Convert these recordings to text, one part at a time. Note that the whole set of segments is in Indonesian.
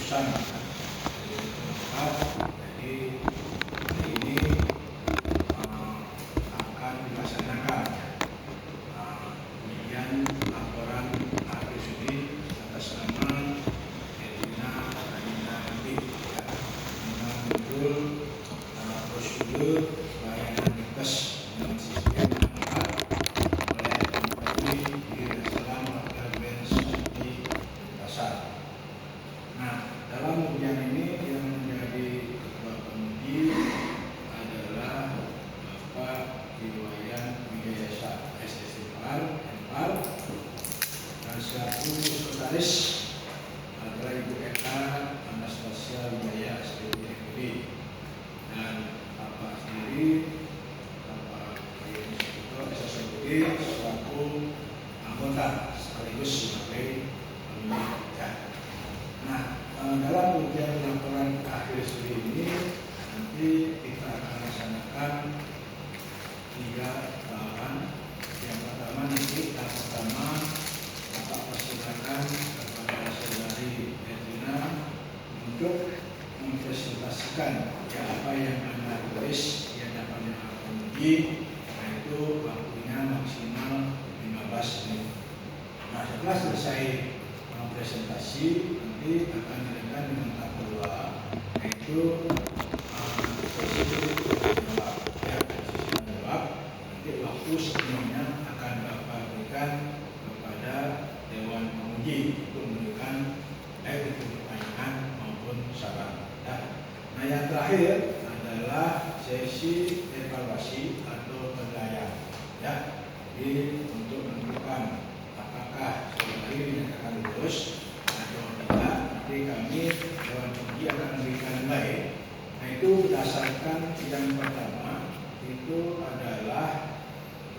keputusan dari tempat. Jadi hari ini akan dilaksanakan kemudian laporan akhir studi atas nama Edina Radina Nanti menurut prosedur layanan dinkes dengan sistem angkat oleh Menteri di restoran hotel Benz di pasar. Nah, dalam ujian ini yang menjadi ketua penguji adalah Bapak Iwayan Wijaya SSR MPAR, dan selaku sekretaris adalah Ibu Eka Anastasia Wijaya SPPD, dan Bapak sendiri Bapak SSPD selaku anggota sekaligus sebagai peneliti. Nah, dalam ujian laporan akhir studi ini nanti kita akan laksanakan 3 tahapan. Yang pertama nanti tahap pertama Bapak persilakan kepada saudari Edina untuk mempresentasikan apa yang Anda tulis di hadapan yang akan uji, yaitu waktunya maksimal 15 menit. Nah, setelah selesai presentasi nanti akan dilanjutkan dengan tahap kedua, yaitu sesi jawab. Nanti waktu sepenuhnya akan Bapak berikan kepada Dewan Penguji untuk memberikan baik itu pertanyaan maupun saran. Nah, yang terakhir adalah sesi evaluasi atau penilaian. Jadi untuk menentukan apakah saudari dinyatakan lulus atau tidak, nanti kami Dewan Penguji akan memberikan nilai. Nah, itu berdasarkan yang pertama itu adalah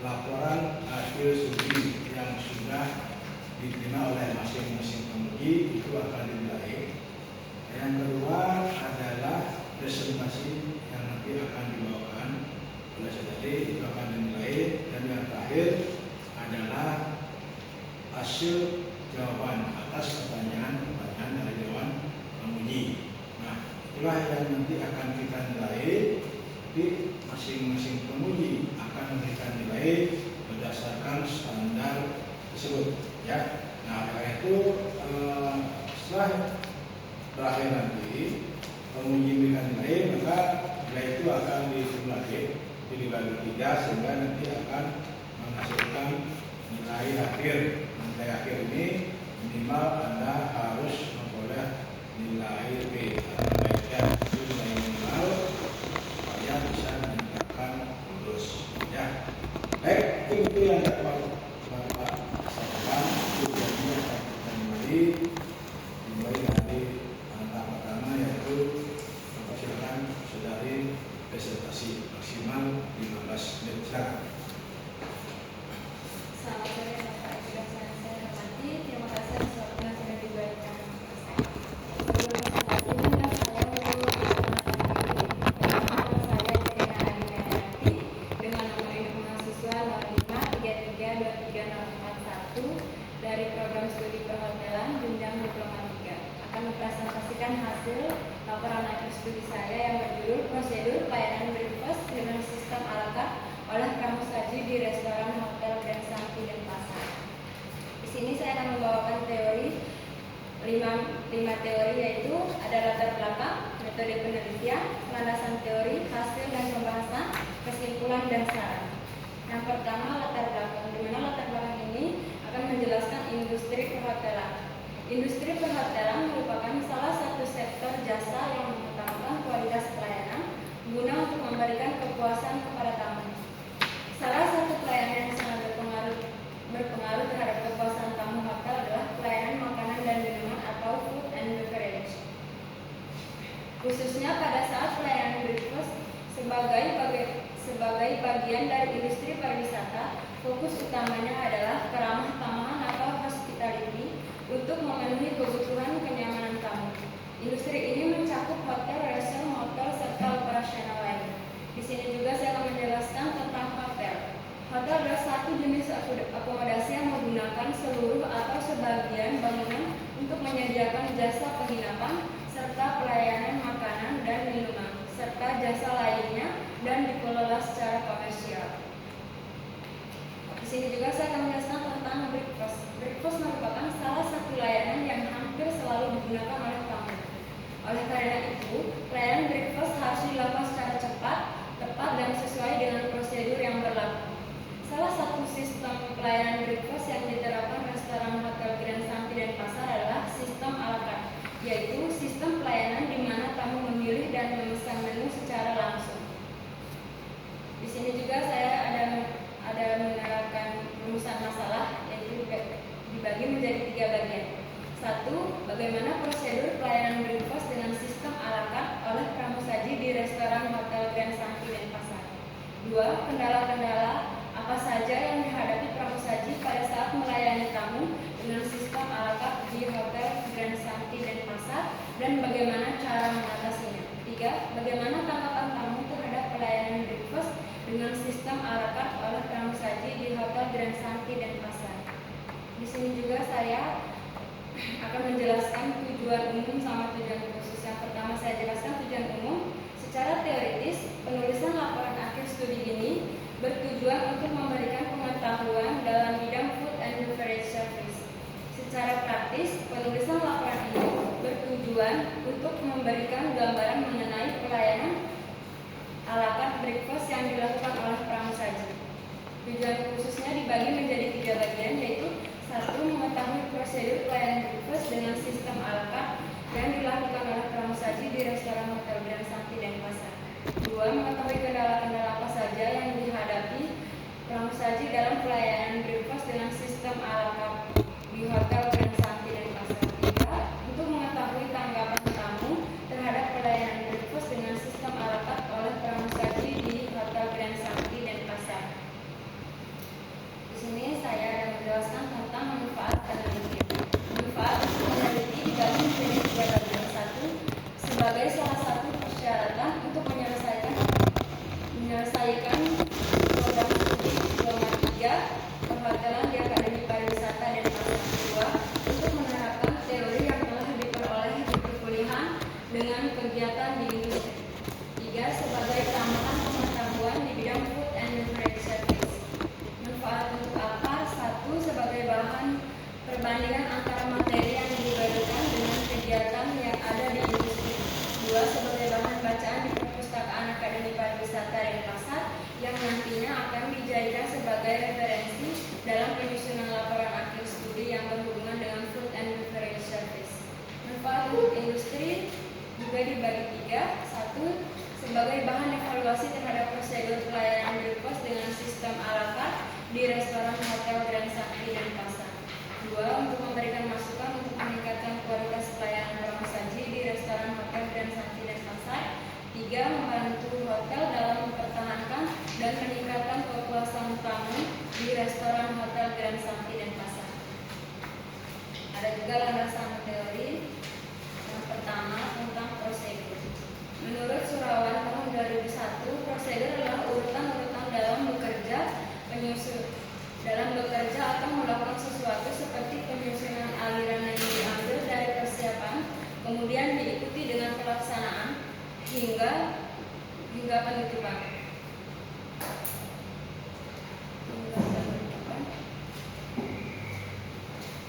laporan hasil studi yang sudah diterima oleh masing-masing penguji, itu akan dinilai. Yang kedua adalah presentasi yang nanti akan dibawakan oleh saudari, itu akan dinilai. Dan yang terakhir adalah hasil jawaban atas pertanyaan-pertanyaan dari Dewan Penguji. Nah, itulah yang nanti akan kita nilai. Jadi masing-masing penguji akan memberikan nilai berdasarkan standar tersebut. Nah, karena itu setelah berakhir nanti penguji memberikan nilai, maka nilai itu akan disimulasi dibagi 3 sehingga nanti akan menghasilkan nilai akhir. Nilai akhir ini minimal Anda harus memperoleh nilai B atau nilai nilai minimal supaya bisa dinyatakan lulus. Baik, itu yang dapat Bapak sampaikan. Tujuannya akan kita dimulai dari tahap pertama, yaitu mempersilakan saudari presentasi maksimal 15 menit. Silakan. Selamat sore Bapak Ibu dan saya hormati. Terima kasih atas waktu yang sudah diberikan kepada saya. Sebelum presentasi ini saya saya Edina Adina Yanti dengan nomor induk mahasiswa 05332341 dari program studi perhotelan jenjang diploma 3 akan mempresentasikan hasil laporan akhir studi saya yang berjudul prosedur pelayanan breakfast dengan sistem a la carte oleh pramusaji di restoran hotel Grand Santi Denpasar. Di sini saya akan membawakan teori 5 teori, yaitu ada latar belakang, metode penelitian, landasan teori, hasil dan pembahasan, kesimpulan dan saran. Yang pertama latar belakang, di mana latar belakang ini akan menjelaskan industri perhotelan. Industri perhotelan merupakan salah satu sektor jasa yang mengutamakan kualitas pelayanan guna untuk memberikan kepuasan kepada tamu. Salah satu pelayanan yang sangat berpengaruh terhadap kepuasan tamu hotel adalah pelayanan makanan dan minuman atau food and beverage. Khususnya pada saat pelayanan breakfast sebagai bagian dari industri pariwisata, fokus utamanya adalah keramah-tamahan atau hospitality untuk memenuhi kebutuhan kenyamanan tamu. Industri ini mencakup hotel, resort, motel, serta operasional lain. Di sini juga saya akan menjelaskan tentang hotel. Hotel adalah satu jenis akomodasi yang menggunakan seluruh atau sebagian bangunan untuk menyediakan jasa penginapan digunakan oleh tamu. Oleh karena itu, pelayanan breakfast harus dilakukan secara cepat, tepat, dan sesuai dengan prosedur yang berlaku. Salah satu sistem pelayanan breakfast yang diterapkan restoran Hotel Grand Santi Denpasar adalah sistem à la carte, yaitu sistem pelayanan di mana tamu memilih dan memesan menu secara langsung. Di sini juga saya ada menerapkan rumusan masalah, yaitu dibagi menjadi 3 bagian. 1. Bagaimana prosedur pelayanan breakfast dengan sistem à la carte oleh pramusaji di restoran Hotel Grand Santi Denpasar. 2. Kendala-kendala apa saja yang dihadapi pramusaji pada saat melayani tamu dengan sistem à la carte di Hotel Grand Santi Denpasar dan bagaimana cara mengatasinya. 3. Bagaimana tanggapan tamu terhadap pelayanan breakfast dengan sistem à la carte oleh pramusaji di Hotel Grand Santi Denpasar. Di sini juga saya akan menjelaskan tujuan umum sama tujuan khusus. Yang pertama saya jelaskan tujuan umum. Secara teoritis, penulisan laporan akhir studi ini bertujuan untuk memberikan pengetahuan dalam bidang food and beverage service. Secara praktis, penulisan laporan ini bertujuan untuk memberikan gambaran mengenai pelayanan à la carte breakfast yang dilakukan oleh pramusaji. Tujuan khususnya dibagi menjadi 3 bagian, yaitu 1. Mengetahui prosedur pelayanan breakfast dengan sistem à la carte yang dilakukan oleh pramusaji di restoran Hotel Grand Santi Denpasar. 2. Mengetahui kendala-kendala apa saja yang dihadapi pramusaji dalam pelayanan breakfast dengan sistem à la carte di Hotel Grand Santi Denpasar. 3. Untuk mengetahui tanggapan tamu terhadap pelayanan breakfast dengan sistem à la carte oleh pramusaji di Hotel Grand Santi Denpasar. Di sini saya akan menjelaskan tentang manfaat peneliti. Manfaat peneliti dibagi menjadi 3 bagian. 1. Sebagai salah satu persyaratan untuk menyelesaikan program studi Diploma 3 Perhotelan di Akademi Pariwisata Denpasar. 2. Untuk menerapkan teori yang telah diperoleh di perkuliahan dengan kegiatan di industri. 3. Sebagai tambahan pengetahuan di bidang food and beverage service. Manfaat untuk apa? 1. Sebagai bahan perbandingan antara materi yang diberikan dengan kegiatan yang ada di industri. 2. Sebagai bahan bacaan di perpustakaan Akademi Pariwisata Denpasar yang nantinya akan dijadikan sebagai referensi dalam penyusunan laporan akhir studi yang berhubungan dengan food and beverage service. Manfaat untuk industri juga dibagi 3. 1. Sebagai bahan evaluasi terhadap prosedur pelayanan breakfast dengan sistem à la carte di restoran Hotel Grand Santi Denpasar. 2. Untuk memberikan masukan untuk meningkatkan kualitas pelayanan pramusaji di restoran Hotel Grand Santi Denpasar. 3. Membantu hotel dalam mempertahankan dan meningkatkan kepuasan tamu di restoran Hotel Grand Santi Denpasar. Ada juga landasan teori. Yang pertama tentang prosedur. Menurut Surawan tahun 2001, prosedur adalah urutan-urutan dalam bekerja atau melakukan sesuatu seperti penyusunan aliran yang diambil dari persiapan, kemudian diikuti dengan pelaksanaan hingga penutupan.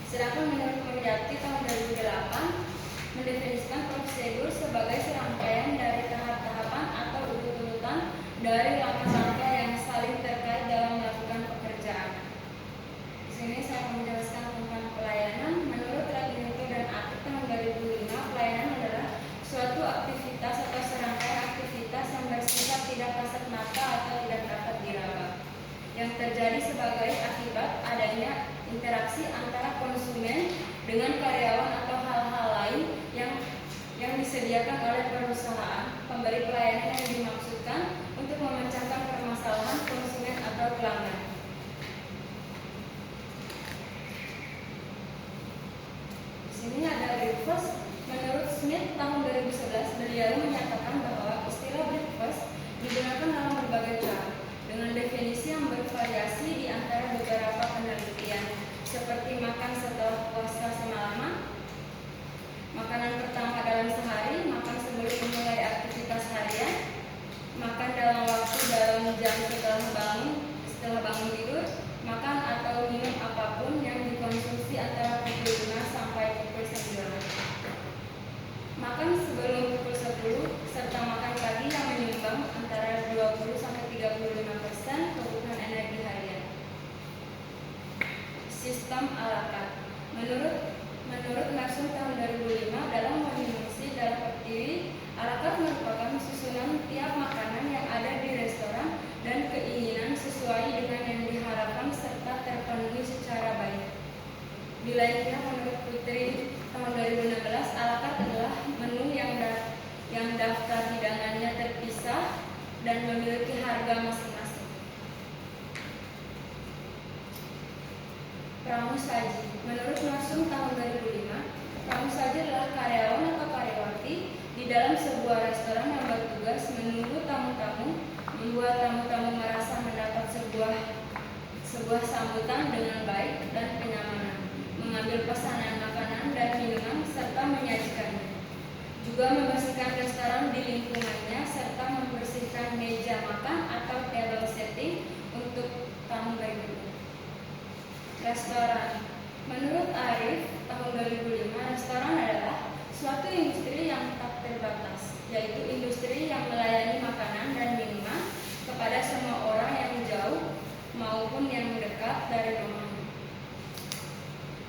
Sedangkan menurut Murjati tahun 2008 mendefinisikan prosedur sebagai serangkaian dari tahap-tahapan atau urut-urutan dari langkah-langkah yang saling terkait dalam melakukan pekerjaan. Di sini saya akan menjelaskan tentang pelayanan. Menurut Radinito dan Atik tahun 2005, pelayanan adalah suatu aktivitas atau serangkaian aktivitas yang bersifat tidak kasat mata atau tidak dapat diraba, yang terjadi sebagai akibat adanya interaksi antara konsumen dengan karyawan atau hal-hal lain yang disediakan oleh perusahaan pemberi pelayanan yang dimaksudkan untuk memecahkan permasalahan konsumen atau pelanggan. Di sini ada breakfast. Menurut Smith tahun 2011, beliau menyatakan bahwa istilah breakfast digunakan dalam berbagai cara dengan definisi yang bervariasi di antara beberapa penelitian, seperti makan setelah puasa semalaman, makanan pertama dalam sehari, makan sebelum memulai aktivitas harian, makan dalam jam setelah bangun tidur, makan atau minum apapun yang dikonsumsi antara pukul 5 sampai pukul 9. ala carte. Menurut Narsum tahun 2005 dalam definisi dalam berdiri, ala carte merupakan susunan tiap makanan yang ada di restoran dan keinginan sesuai dengan yang diharapkan serta terpenuhi secara baik. Di lain pihak, menurut Putri tahun 2016, ala carte adalah menu yang daftar hidangannya terpisah dan memiliki harga masing-masing. Pramusaji. Menurut Narsum tahun 2005, pramusaji adalah karyawan atau karyawati di dalam sebuah restoran yang bertugas menunggu tamu-tamu, membuat tamu-tamu merasa mendapat sebuah sambutan dengan baik dan kenyamanan, mengambil pesanan makanan dan minuman serta menyajikannya. Juga membersihkan restoran di lingkungannya serta membersihkan meja makan atau table setting untuk tamu berikutnya. Restoran. Menurut Arif tahun 2005, restoran adalah suatu industri yang tak terbatas, yaitu industri yang melayani makanan dan minuman kepada semua orang yang jauh maupun yang dekat dari rumahnya.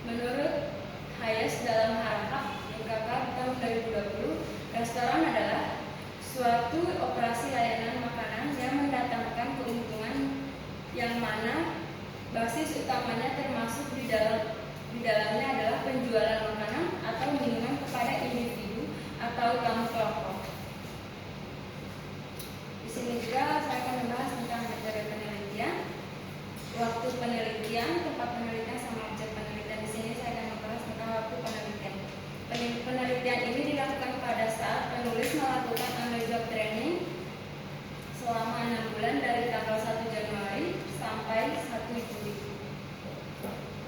Menurut Hayes dalam Harahap NKK tahun 2020, restoran adalah suatu operasi layanan makanan yang mendatangkan keuntungan yang mana basis utamanya termasuk di dalamnya adalah penjualan makanan atau minuman kepada individu atau tamu kelompok. Di sini juga saya akan membahas tentang metode penelitian, waktu penelitian, tempat penelitian, sama objek penelitian. Di sini saya akan membahas tentang waktu penelitian. Penelitian ini dilakukan pada saat penulis melakukan on-the-job training selama 6 bulan dari tanggal 1 Januari sampai 1 Juli.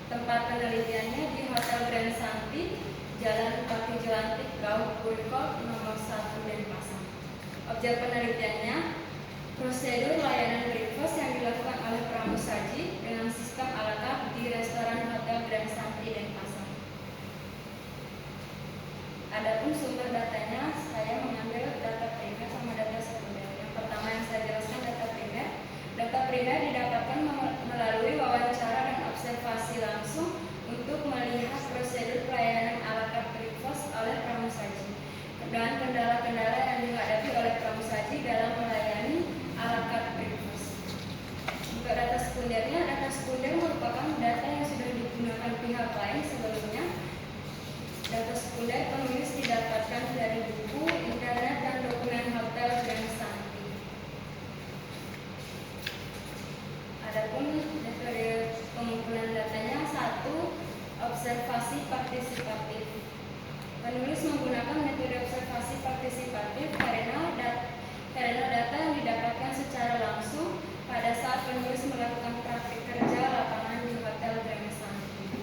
Tempat penelitiannya di Hotel Grand Santi, Jalan Pati Jelantik, Gaut Purkot, nomor 1 Denpasar. Objek penelitiannya, prosedur layanan breakfast yang dilakukan oleh pramusaji dengan sistem ala carte di restoran Hotel Grand Santi Denpasar. Adapun sumber datanya, saya mengambil data primer sama data sekunder. Yang pertama yang saya jelaskan data primer. Data primer didapatkan melalui wawancara dan observasi langsung untuk melihat prosedur pelayanan ala carte breakfast oleh pramusaji dan kendala-kendala yang dihadapi oleh pramusaji dalam melayani ala carte breakfast. Untuk data sekunder merupakan data yang sudah digunakan pihak lain sebelumnya. Data sekunder penulis didapatkan dari buku, internet, dan dokumen Hotel Grand Santi. Adapun metode pengumpulan datanya, 1. Observasi partisipatif. Penulis menggunakan metode observasi partisipatif karena data yang didapatkan secara langsung pada saat penulis melakukan praktik kerja lapangan di Hotel Grand Santi.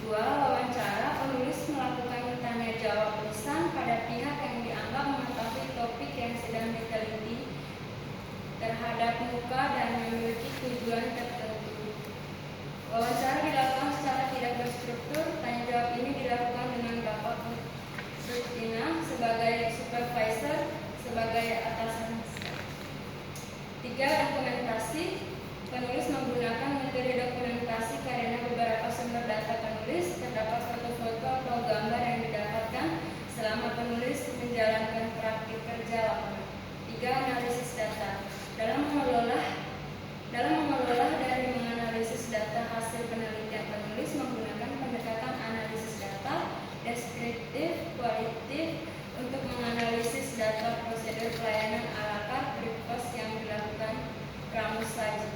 2. Wawancara. Penulis melakukan tanya jawab lisan pada pihak yang dianggap mengetahui topik yang sedang diteliti terhadap muka dan memiliki tujuan tertentu. Wawancara dilakukan secara tidak berstruktur. Tanya jawab ini dilakukan dengan Bapak Rustina sebagai supervisor, sebagai atasan. 3. Dokumentasi. Penulis menggunakan metode dokumentasi karena beberapa sumber data penulis terdapat foto-foto atau gambar yang didapatkan selama penulis menjalankan praktik kerja lapangan. 3. Analisis data. Dalam mengelola dari menganalisis data hasil penelitian, penulis menggunakan pendekatan analisis data deskriptif, kualitatif untuk menganalisis data prosedur pelayanan ala carte breakfast yang dilakukan pramusaji.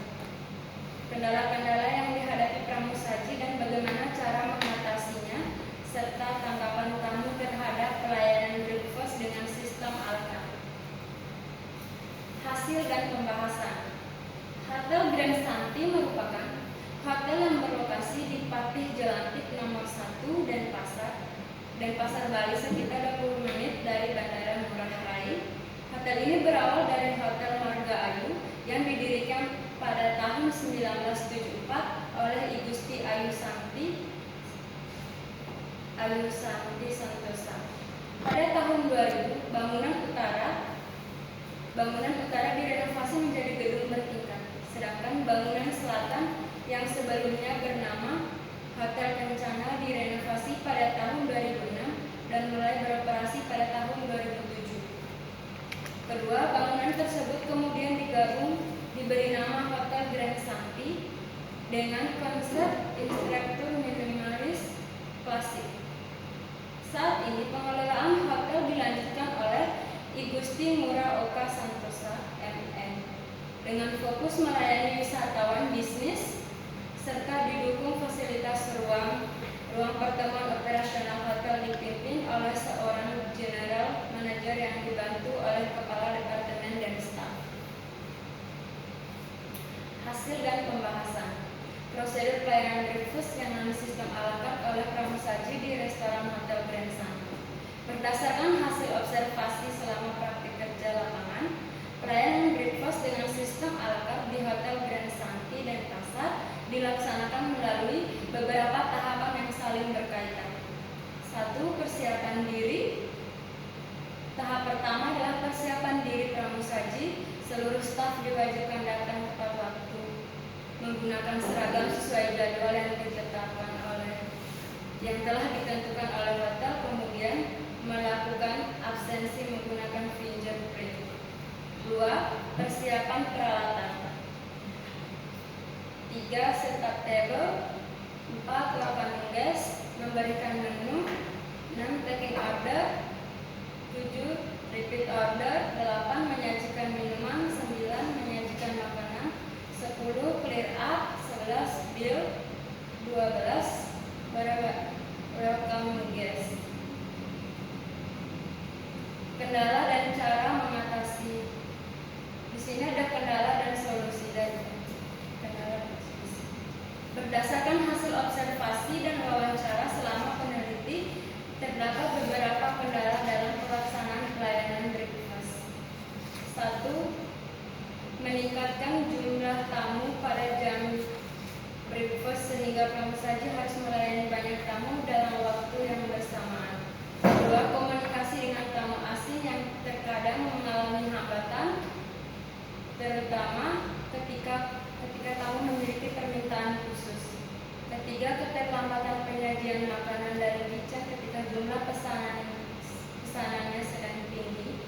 Kendala-kendala yang dihadapi pramusaji dan bagaimana cara mengatasinya, serta tanggapan tamu terhadap pelayanan breakfast dengan sistem ala carte. Hasil dan pembahasan. Hotel Grand Santi merupakan hotel yang berlokasi di Patih Jelantik nomor 1 Denpasar, Bali, sekitar 20 menit dari Bandara Ngurah Rai. Hotel ini berawal dari Hotel Marga Ayu yang didirikan pada tahun 1974 oleh I Gusti Ayu Santi Santosa. Pada tahun 2000, bangunan utara direnovasi menjadi gedung bertingkat, sedangkan bangunan selatan yang sebelumnya bernama Hotel Kencana direnovasi pada tahun 2006 dan mulai beroperasi pada tahun 2007. Kedua, bangunan tersebut kemudian digabung diberi nama Hotel Grand Santi dengan konsep arsitektur minimalis klasik. Saat ini pengelolaan hotel dilanjutkan oleh I Gusti Ngurah Oka Santosa MM dengan fokus melayani wisatawan bisnis serta didukung fasilitas ruang pertemuan operasional hotel dipimpin oleh seorang general manager yang dibantu oleh kepala departemen dan staf. Hasil dan pembahasan. Prosedur pelayanan breakfast yang sistem a la carte oleh pramusaji di restoran Hotel Grand Santi. Berdasarkan hasil observasi selama praktik kerja lapangan, pelayanan breakfast dengan sistem a la carte di Hotel Grand Santi dan Pasar dilaksanakan melalui beberapa tahapan yang saling berkaitan. 1. Persiapan diri. Tahap pertama adalah persiapan diri pramusaji. Seluruh staf diwajibkan datang tepat waktu, menggunakan seragam sesuai jadwal yang telah ditentukan oleh hotel, kemudian melakukan absensi menggunakan fingerprint. 2. Persiapan peralatan. 3. Setup table. 4. Welcoming guest, memberikan menu. 6. Taking order. 7. Repeat order. 8. Menyajikan minuman. 9. Menyajikan makanan. 10. Clear up. 11. Bill. 12. Welcome guest. Kendala dan cara mengatasi. Di sini ada kendala dan solusi dari kendala dan solusi. Berdasarkan hasil observasi dan wawancara selama peneliti, terdapat beberapa kendala dalam pelaksanaan pelayanan breakfast. 1. Meningkatkan jumlah tamu pada jam breakfast sehingga pramusaji harus melayani banyak tamu dalam waktu yang bersamaan. 2. Komunikasi dengan tamu asing yang terkadang mengalami hambatan, terutama ketika tamu memiliki permintaan khusus. 3. Keterlambatan penyajian makanan dari kitchen ketika jumlah pesanannya sedang tinggi.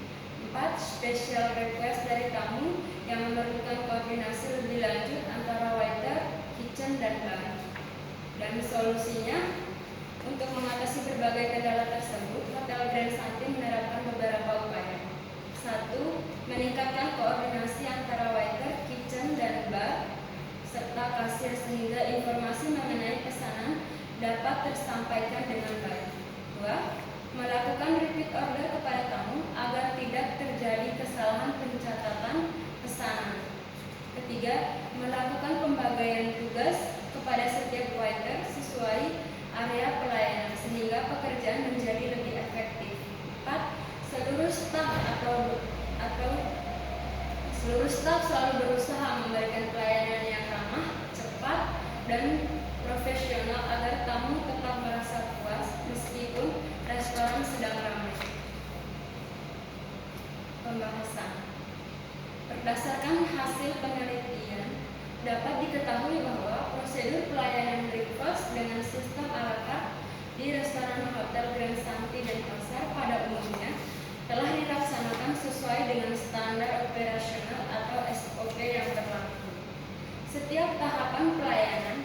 4. Special request dari tamu yang memerlukan koordinasi lebih lanjut antara waiter, kitchen, dan bar. Dan solusinya, untuk mengatasi berbagai kendala tersebut, Hotel Grand Santi menerapkan beberapa upaya. 1. Meningkatkan koordinasi antara waiter, kitchen, dan bar serta kasir sehingga informasi mengenai pesanan dapat tersampaikan dengan baik. 2. Melakukan repeat order kepada tamu agar tidak terjadi kesalahan pencatatan pesanan. 3. Melakukan pembagian tugas kepada setiap waiter sesuai area pelayanan sehingga pekerjaan menjadi lebih efektif. 4. Seluruh staf selalu berusaha memberikan pelayanan yang ramah, cepat, dan profesional agar tamu tetap merasa puas meskipun restoran sedang ramai. Pembahasan. Berdasarkan hasil penelitian, dapat diketahui bahwa prosedur pelayanan breakfast dengan sistem a la carte di restoran Hotel Grand Santi dan Pasar pada umumnya telah dilaksanakan sesuai dengan standar operasional atau SOP yang berlaku. Setiap tahapan pelayanan,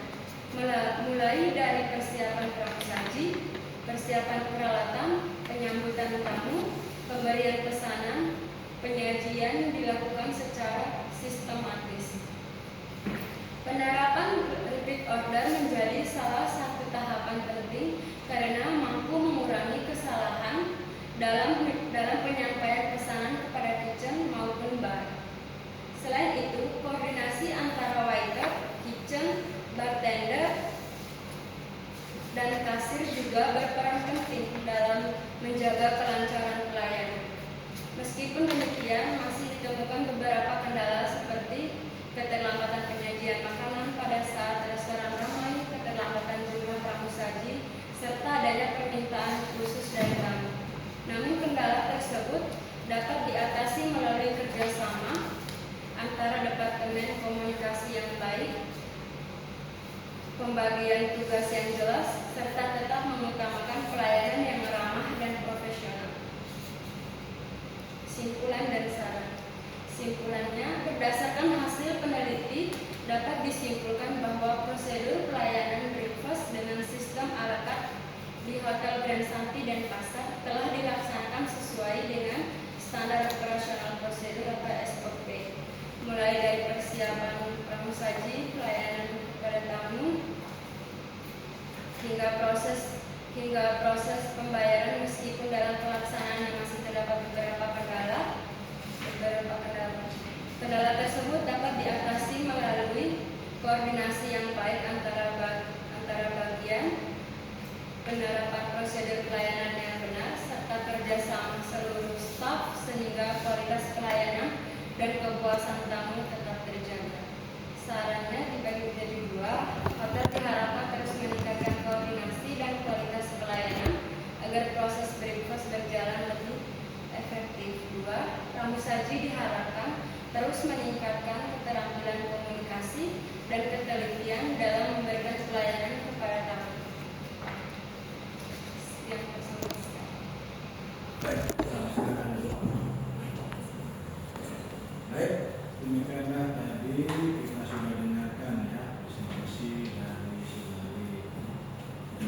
mulai dari persiapan pramusaji, persiapan peralatan, penyambutan tamu, pemberian pesanan, penyajian dilakukan secara sistematis. Penerapan repeat order menjadi salah satu tahapan penting karena mampu mengurangi kesalahan dalam penyampaian pesanan kepada kitchen maupun bar. Selain itu, koordinasi antara waiter, kitchen, bartender, dan kasir juga berperan penting dalam menjaga kelancaran pelayanan. Meskipun demikian, masih ditemukan beberapa kendala seperti keterlambatan penyajian makanan pada saat restoran ramai, keterlambatan jumlah pramusaji, serta adanya permintaan khusus dari tamu. Namun kendala tersebut dapat diatasi melalui kerjasama antara departemen komunikasi yang baik, pembagian tugas yang jelas, serta tetap mengutamakan pelayanan yang ramah dan profesional. Simpulan dan saran. Simpulannya, berdasarkan hasil peneliti, dapat disimpulkan bahwa prosedur pelayanan breakfast dengan sistem a la carte di Hotel Grand Santi dan Pasar telah dilaksanakan sesuai dengan standar operasional prosedur atau SOP, mulai dari persiapan pramusaji, pelayanan kepada tamu, hingga proses pembayaran, meskipun dalam pelaksanaannya masih terdapat beberapa kendala. Kendala tersebut dapat diatasi melalui koordinasi yang baik antara bagian, penerapan prosedur pelayanan yang benar, serta kerjasama seluruh staf sehingga kualitas pelayanan dan kepuasan tamu tetap terjaga. Sarannya dibagi menjadi dua. Hotel diharapkan terus meningkatkan koordinasi dan kualitas pelayanan agar proses breakfast berjalan lebih efektif. Dua, pramusaji diharapkan terus meningkatkan keterampilan komunikasi dan ketelitian dalam memberikan pelayanan kepada tamu. Yang bersama-sama. Baik, silakan dulu. Baik, demikianlah tadi